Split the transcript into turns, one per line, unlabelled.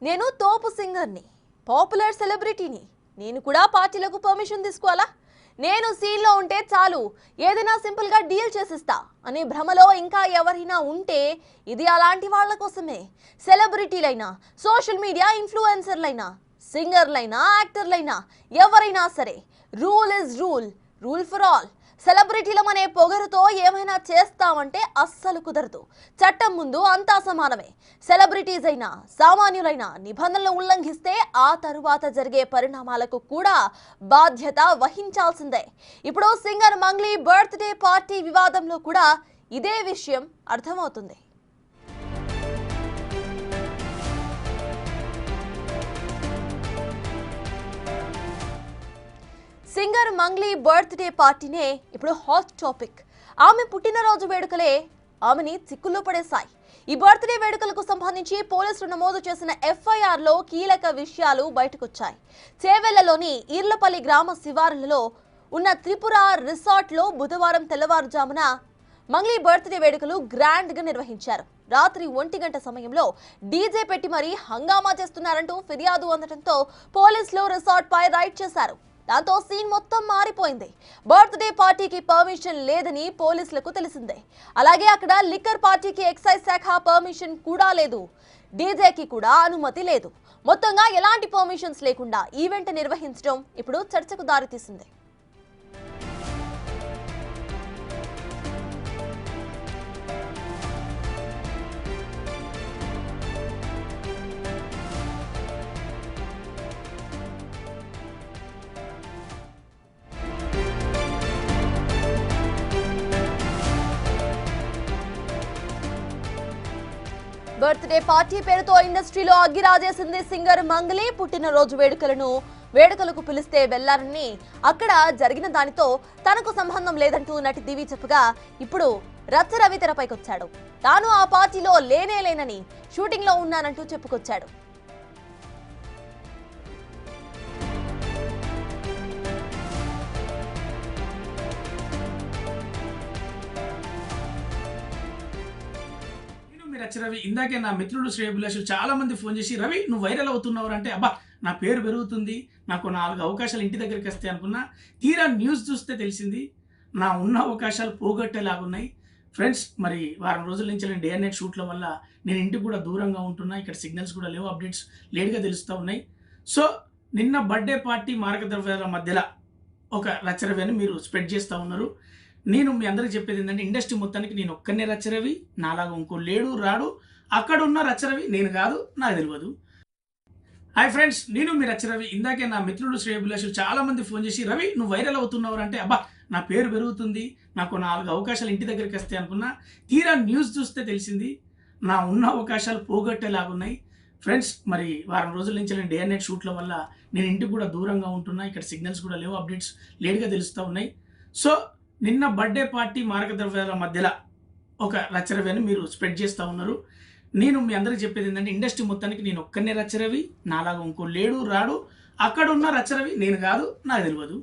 నేను తోపు సింగర్ని, పాపులర్ సెలబ్రిటీని. నేను కూడా పార్టీలకు పర్మిషన్ తీసుకోవాలా? నేను సీన్లో ఉంటే చాలు, ఏదైనా సింపుల్గా డీల్ చేసిస్తా అనే భ్రమలో ఇంకా ఎవరైనా ఉంటే ఇది అలాంటి వాళ్ళ కోసమే. సెలబ్రిటీలైనా, సోషల్ మీడియా ఇన్ఫ్లుయెన్సర్లైనా, సింగర్లైనా, యాక్టర్లైనా, ఎవరైనా సరే rule is rule, rule for all. సెలబ్రిటీలమనే పొగరుతో ఏమైనా చేస్తామంటే అస్సలు కుదరదు. చట్టం ముందు అంతా సమానమే. సెలబ్రిటీస్ అయినా, సామాన్యులైనా నిబంధనలు ఉల్లంఘిస్తే ఆ తరువాత జరిగే పరిణామాలకు కూడా బాధ్యత వహించాల్సిందే. ఇప్పుడు సింగర్ మంగ్లీ బర్త్డే పార్టీ వివాదంలో కూడా ఇదే విషయం అర్థమవుతుంది. సింగర్ మంగ్లీ బర్త్డే పార్టీనే ఇప్పుడు హాట్ టాపిక్. ఆమె పుట్టినరోజు వేడుకలే ఆమెని చిక్కుల్లో పడేశాయి. ఈ బర్త్డే వేడుకలకు సంబంధించి పోలీసులు నమోదు చేసిన ఎఫ్ఐఆర్లో కీలక విషయాలు బయటకొచ్చాయి. చేవెళ్లలోని ఈర్లపల్లి గ్రామ శివారులలో ఉన్న త్రిపుర రిసార్ట్లో బుధవారం తెల్లవారుజామున మంగ్లీ బర్త్డే వేడుకలు గ్రాండ్ గా నిర్వహించారు. రాత్రి 1 గంట సమయంలో డీజే పెట్టి మరీ హంగామా చేస్తున్నారంటూ ఫిర్యాదు అందడంతో పోలీసులు రిసార్ట్ పై రైడ్ చేశారు. దాంతో సీన్ మొత్తం మారిపోయింది. బర్త్డే పార్టీకి పర్మిషన్ లేదని పోలీసులకు తెలిసిందే. అలాగే అక్కడ లిక్కర్ పార్టీకి ఎక్సైజ్ శాఖ పర్మిషన్ కూడా లేదు. డీజేకి కూడా అనుమతి లేదు. మొత్తంగా ఎలాంటి పర్మిషన్స్ లేకుండా ఈవెంట్ నిర్వహించడం ఇప్పుడు చర్చకు దారితీసింది. బర్త్డే పార్టీ పేరుతో ఇండస్ట్రీలో అగ్గిరాజేసింది సింగర్ మంగ్లీ. పుట్టినరోజు వేడుకలకు పిలిస్తే వెళ్లారని, అక్కడ జరిగిన దానితో తనకు సంబంధం లేదంటూ నటి దివి చెప్పగా ఇప్పుడు రచ్చరవి తెరపైకొచ్చాడు. తాను ఆ పార్టీలో లేనేలేనని, షూటింగ్ లో ఉన్నానంటూ చెప్పుకొచ్చాడు.
రవి ఇందాకే నా మిత్రుడు శ్రేయభిలాషులు చాలా మంది ఫోన్ చేసి, రవి నువ్వు వైరల్ అవుతున్నావు అంటే, అబ్బా నా పేరు పెరుగుతుంది, నాకు 4 అవకాశాలు ఇంటి దగ్గరికి వస్తాయి అనుకున్నా. తీరా న్యూస్ చూస్తే తెలిసింది నా ఉన్న అవకాశాలు పోగొట్టేలాగున్నాయి. ఫ్రెండ్స్, మరి వారం రోజుల నుంచి నేను డే అండ్ నైట్ షూట్ల వల్ల నేను ఇంటికి కూడా దూరంగా ఉంటున్నా. ఇక్కడ సిగ్నల్స్ కూడా లేవు, అప్డేట్స్ లేట్గా తెలుస్తూ ఉన్నాయి. సో నిన్న బర్త్డే పార్టీ మార్గద్రవ్యాల మధ్యలో ఒక రచ్చరవి అని మీరు స్ప్రెడ్ చేస్తూ ఉన్నారు. నేను మీ అందరికి చెప్పేది ఏంటంటే, ఇండస్ట్రీ మొత్తానికి నేను ఒక్కనే రచ్చరవి, నాలాగా ఇంకో లేడు రాడు. అక్కడ ఉన్న రచ్చరవి నేను కాదు, నాకు తెలియదు. హాయ్ ఫ్రెండ్స్, నేను మీ రచ్చరవి ఇందాకే నా మిత్రుడు శ్రేయభిలాషులు చాలా మంది ఫోన్ చేసి, రవి నువ్వు వైరల్ అవుతున్నావు అంటే, అబ్బా నా పేరు పెరుగుతుంది, నాకు 4 అవకాశాలు ఇంటి దగ్గరికి వస్తాయి అనుకున్నా. తీరా న్యూస్ చూస్తే తెలిసింది నా ఉన్న అవకాశాలు పోగొట్టేలాగున్నాయి. ఫ్రెండ్స్, మరి వారం రోజుల నుంచి నేను డే అండ్ నైట్ షూట్ల వల్ల నేను ఇంటికి కూడా దూరంగా ఉంటున్నా. ఇక్కడ సిగ్నల్స్ కూడా లేవు, అప్డేట్స్ లేట్గా తెలుస్తూ ఉన్నాయి. సో నిన్న బర్త్డే పార్టీ మార్గద్రవ్యాల మధ్యలో ఒక రచ్చరవి అని మీరు స్ప్రెడ్ చేస్తూ ఉన్నారు. నేను మీ అందరికి చెప్పేది ఏంటంటే, ఇండస్ట్రీ మొత్తానికి నేను ఒక్కనే రచ్చరవి, నాలాగా ఇంకో లేడు రాడు. అక్కడ ఉన్న రచ్చరవి నేను కాదు, నాకు తెలియదు.